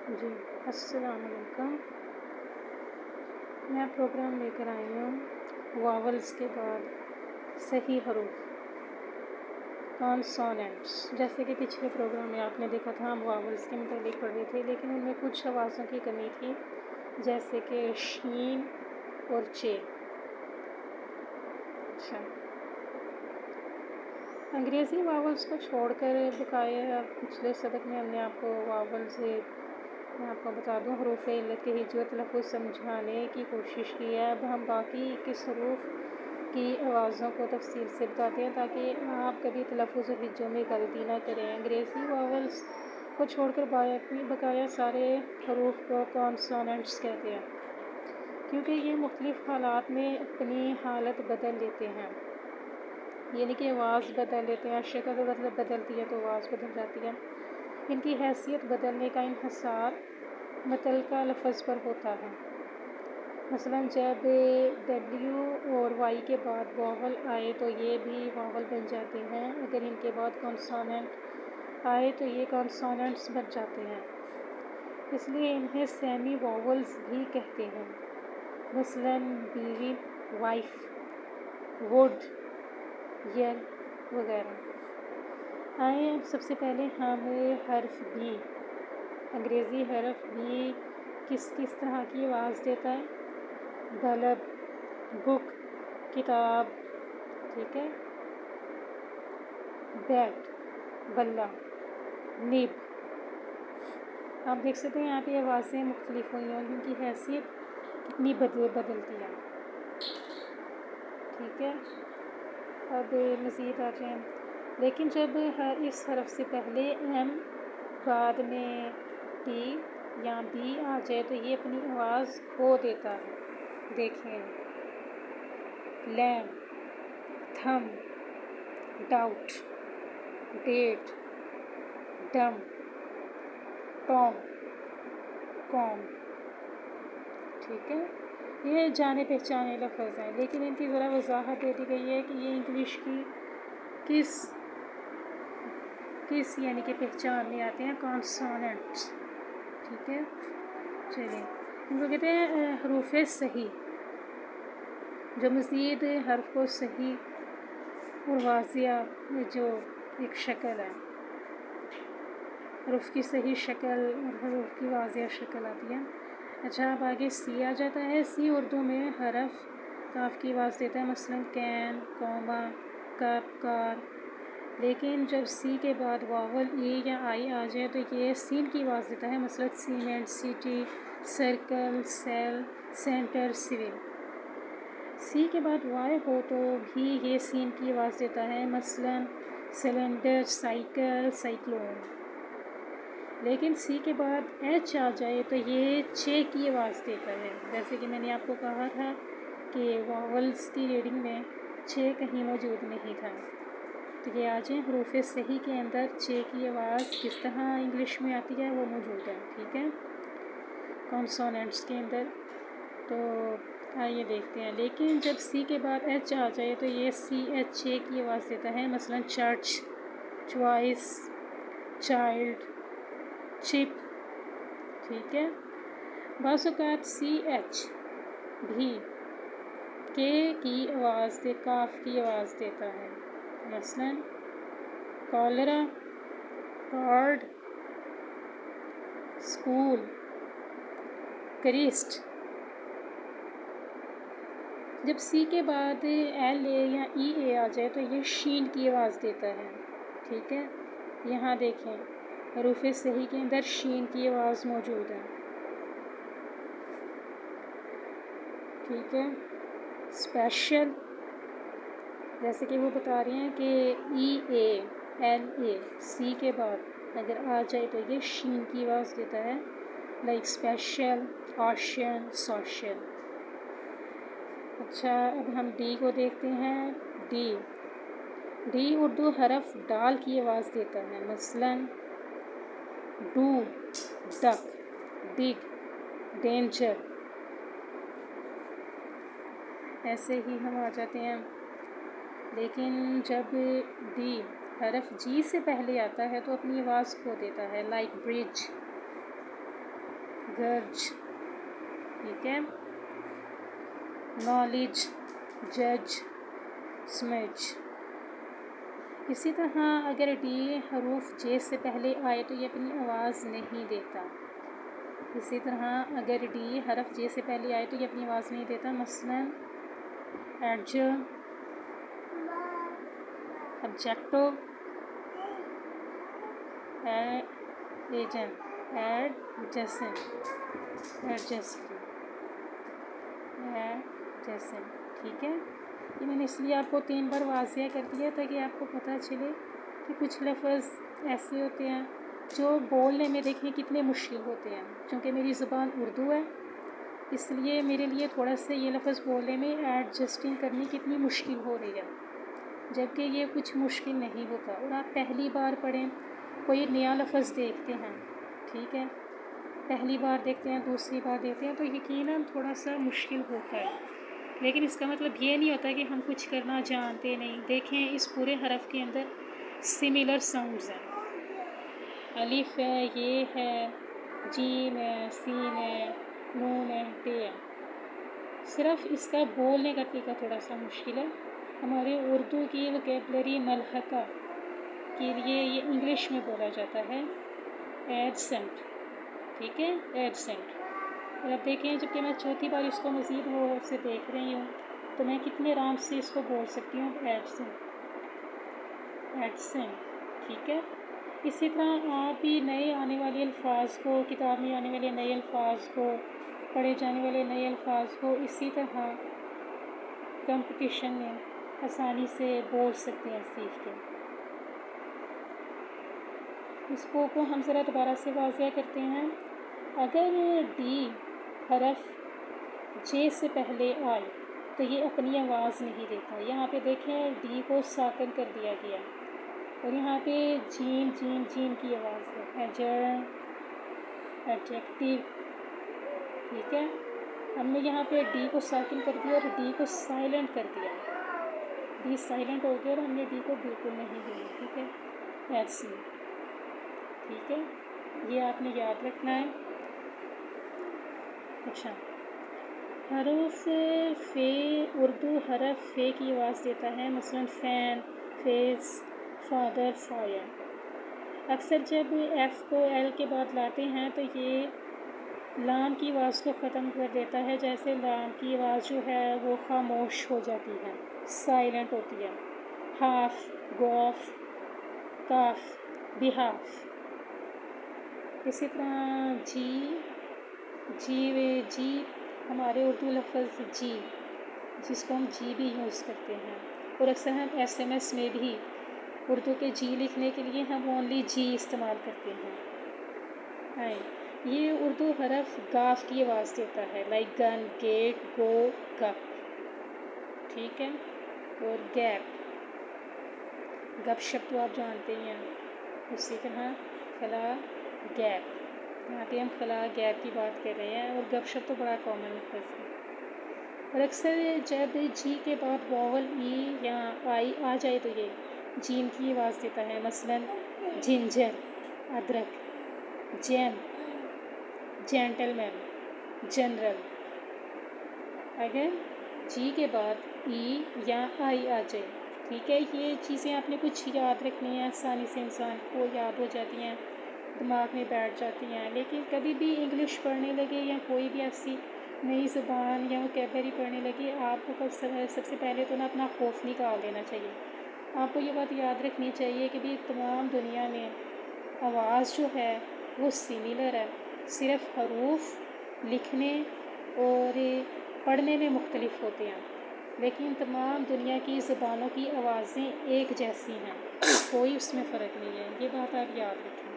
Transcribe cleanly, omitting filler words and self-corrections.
جی السلام علیکم. میں پروگرام لے کر آئی ہوں واولس کے بعد صحیح حروف کانسوننٹس. جیسے کہ پچھلے پروگرام میں آپ نے دیکھا تھا ہم واولس کے متعلق پڑھ رہے تھے، لیکن ان میں کچھ آوازوں کی کمی تھی جیسے کہ شین اور چے. اچھا، انگریزی واولس کو چھوڑ کر بقایا پچھلے سبق میں ہم نے آپ کو واول سے میں آپ کو بتا دوں حروف علت کے ہجو تلفظ سمجھانے کی کوشش کی ہے. اب ہم باقی 21 حروف کی آوازوں کو تفصیل سے بتاتے ہیں تاکہ آپ کبھی تلفظ اور ہجوں میں غلطی نہ کریں. انگریزی واولس کو چھوڑ کر بقایا سارے حروف کو کانسوننٹس کہتے ہیں کیونکہ یہ مختلف حالات میں اپنی حالت بدل لیتے ہیں، یعنی کہ آواز بدل لیتے ہیں. شکل بدلتی ہے تو آواز بدل جاتی ہے. ان کی حیثیت بدلنے کا انحصار متعلقہ لفظ پر ہوتا ہے. مثلا جب ڈبلیو اور وائی کے بعد واول آئے تو یہ بھی واول بن جاتے ہیں. اگر ان کے بعد کانسوننٹ آئے تو یہ کانسوننٹس بن جاتے ہیں. اس لیے انہیں سیمی واولز بھی کہتے ہیں. مثلا بیوی، وائف، ووڈ، یر وغیرہ. آئیں اب سب سے پہلے ہم حرف بی. انگریزی حرف بی کس طرح کی آواز دیتا ہے؟ بلب، بک، کتاب، ٹھیک ہے، بیٹ، بلہ، نب. آپ دیکھ سکتے ہیں یہاں پہ آوازیں مختلف ہوئی ہیں، ان کی حیثیت کتنی بدلتی ہے. ٹھیک ہے، اب مزید آ جائیں. لیکن جب اس حرف سے پہلے ایم بعد میں ٹی یا بی آ جائے تو یہ اپنی آواز کھو دیتا ہے. دیکھیں، لیم، تھم، ڈاؤٹ، ڈیٹ، ڈم، ٹوم، کوم. ٹھیک ہے، یہ جانے پہچانے لفظ ہیں، لیکن ان کی ذرا وضاحت دے دی گئی ہے کہ یہ انگلش کی کس یعنی کہ پہچان میں آتے ہیں کانسوننٹس. ٹھیک ہے، چلیے ان کو کہتے ہیں حروف صحیح، جو مزید حرف کو صحیح اور واضح جو ایک شکل ہے، حروف کی صحیح شکل اور حروف کی واضح شکل آتی ہے. اچھا، اب آگے سی آ جاتا ہے. سی اردو میں حرف کاف کی آواز دیتا ہے، مثلا کین، کوما، کپ، کار. لیکن جب سی کے بعد واول ای یا آئی آ جائے تو یہ سین کی آواز دیتا ہے، مثلا cement, city, circle, cell, centre, civil. C کے بعد وائی ہو تو بھی یہ سین کی آواز دیتا ہے، مثلا سلنڈر، سائیکل، سائیکلون. لیکن سی کے بعد ایچ آ جائے تو یہ چے کی آواز دیتا ہے. جیسے کہ میں نے آپ کو کہا تھا کہ واولس کی ریڈنگ میں چے کہیں موجود نہیں تھا. تو یہ آ جائیں حروف صحیح کے اندر چے کی آواز کس طرح انگلش میں آتی ہے وہ موجود ہے. ٹھیک ہے، کانسوننٹس کے اندر. تو آئیے دیکھتے ہیں. لیکن جب سی کے بعد ایچ آ جائے تو یہ سی ایچ چے کی آواز دیتا ہے، مثلا چرچ، چوائس، چائلڈ، چپ. ٹھیک ہے، بعض اوقات سی ایچ بھی کے کی آواز کاف کی آواز دیتا ہے، مثلا کالرا، کارڈ، اسکول، کرسٹ. جب سی کے بعد ایل اے یا ای اے آ جائے تو یہ شین کی آواز دیتا ہے. ٹھیک ہے، یہاں دیکھیں حروف صحیح کے اندر شین کی آواز موجود ہے. ٹھیک ہے، اسپیشل، جیسے کہ وہ بتا رہے ہیں کہ ای اے ایل اے سی کے بعد اگر آ جائے تو یہ شین کی آواز دیتا ہے، لائک اسپیشل، آشین، سوشل. اچھا، اب ہم ڈی کو دیکھتے ہیں. ڈی اردو حرف ڈال کی آواز دیتا ہے، مثلا ڈو، ڈک، ڈگ، ڈینجر. ایسے ہی ہم آ جاتے ہیں. لیکن جب ڈی حرف جی سے پہلے آتا ہے تو اپنی آواز کھو دیتا ہے، لائک برج. گرج، ٹھیک ہے. نالج، جج، سمجھ. اسی طرح اگر ڈی حروف جے سے پہلے آئے تو یہ اپنی آواز نہیں دیتا. اسی طرح اگر ڈی حرف جے سے پہلے آئے تو یہ اپنی آواز نہیں دیتا. مثلاً ایڈجر، آبجیکٹو، ایجن، ایڈجسن، ٹھیک ہے. یہ میں نے اس لیے آپ کو 3 بار واضح کر دیا تاکہ آپ کو پتہ چلے کہ کچھ لفظ ایسے ہوتے ہیں جو بولنے میں دیکھیں کتنے مشکل ہوتے ہیں. چونکہ میری زبان اردو ہے اس لیے میرے لیے تھوڑا سا یہ لفظ بولنے میں ایڈجسٹنگ کرنی کتنی مشکل ہو رہی ہے، جبکہ یہ کچھ مشکل نہیں ہوتا. اور آپ پہلی بار پڑھیں، کوئی نیا لفظ دیکھتے ہیں، ٹھیک ہے، پہلی بار دیکھتے ہیں، دوسری بار دیکھتے ہیں تو یقیناً تھوڑا سا مشکل ہوتا ہے، لیکن اس کا مطلب یہ نہیں ہوتا کہ ہم کچھ کرنا جانتے نہیں. دیکھیں اس پورے حرف کے اندر سملر ساؤنڈز ہیں. الف ہے، یہ ہے، جیم ہے، سین ہے، نون ہے، ٹے ہے. صرف اس کا بولنے کا طریقہ تھوڑا سا مشکل ہے. ہمارے اردو کی وکیبلری ملحقہ کے لیے یہ انگلش میں بولا جاتا ہے ایڈسنٹ، ٹھیک ہے، ایڈسنٹ. اور اب دیکھیں جب کہ میں چوتھی بار اس کو مزید غور سے دیکھ رہی ہوں تو میں کتنے آرام سے اس کو بول سکتی ہوں، ایڈسنٹ، ایڈسنٹ، ٹھیک ہے. اسی طرح آپ بھی نئے آنے والے الفاظ کو، کتاب میں آنے والے نئے الفاظ کو، پڑھے جانے والے نئے الفاظ کو اسی طرح کمپٹیشن میں آسانی سے بول سکتے ہیں سیکھ کے. اس کو ہم ذرا دوبارہ سے واضح کرتے ہیں. اگر ڈی حرف جے سے پہلے آئے تو یہ اپنی آواز نہیں دیتا. یہاں پہ دیکھیں ڈی کو ساکن کر دیا گیا اور یہاں پہ جیم جیم جیم کی آواز ہے. ایجر، ایڈجیکٹیو، ٹھیک ہے. ہم نے یہاں پہ ڈی کو ساکن کر دیا اور ڈی کو سائلنٹ کر دیا. ڈی سائلنٹ ہو گیا اور ہم نے ڈی کو بالکل نہیں دیا، ٹھیک ہے. ایسی، ٹھیک ہے، یہ آپ نے یاد رکھنا ہے. اچھا، حروف فے، اردو حرف فے کی آواز دیتا ہے. مثلاً فین، فیس، فادر، فائر. اکثر جب ایف کو ایل کے بعد لاتے ہیں تو یہ لام کی آواز کو ختم کر دیتا ہے. جیسے لام کی آواز جو ہے وہ خاموش ہو جاتی ہے، سائلنٹ ہوتی ہے. ہاف، گوف، کاف، بہاف. اسی طرح جی ہمارے اردو لفظ جی، جس کو ہم جی بھی یوز کرتے ہیں، اور اکثر ہم ایس ایم ایس میں بھی اردو کے جی لکھنے کے لیے ہم اونلی جی استعمال کرتے ہیں. یہ اردو حرف گاف کی آواز دیتا ہے، لائک گن، گیٹ، گو، گپ، ٹھیک ہے. اور گیپ، گپ شپ تو آپ جانتے ہی ہیں. اسی طرح خلا، گیپ. یہاں پہ ہم خلا گیپ کی بات کر رہے ہیں، اور گپ شپ تو بڑا کامن لفظ ہے. اور اکثر جب جی کے بعد واول ای یا آئی آ جائے تو یہ جیم کی آواز دیتا ہے. مثلاً جنجر، ادرک، جیم، جینٹل مین، جنرل. اگر جی کے بعد ای یا آئی آ جائے، ٹھیک ہے. یہ چیزیں آپ نے کچھ یاد رکھنی ہیں، آسانی سے انسان کو یاد ہو جاتی ہیں، دماغ میں بیٹھ جاتی ہیں. لیکن کبھی بھی انگلش پڑھنے لگے یا کوئی بھی ایسی نئی زبان یا وکیبلری پڑھنے لگی، آپ کو سب سے پہلے تو نا اپنا خوف نکال دینا چاہیے. آپ کو یہ بات یاد رکھنی چاہیے کہ بھی تمام دنیا میں آواز جو ہے وہ سملر ہے. صرف حروف لکھنے اور پڑھنے میں مختلف ہوتے ہیں، لیکن تمام دنیا کی زبانوں کی آوازیں ایک جیسی ہیں، کوئی اس میں فرق نہیں ہے. یہ بات آپ یاد رکھیں.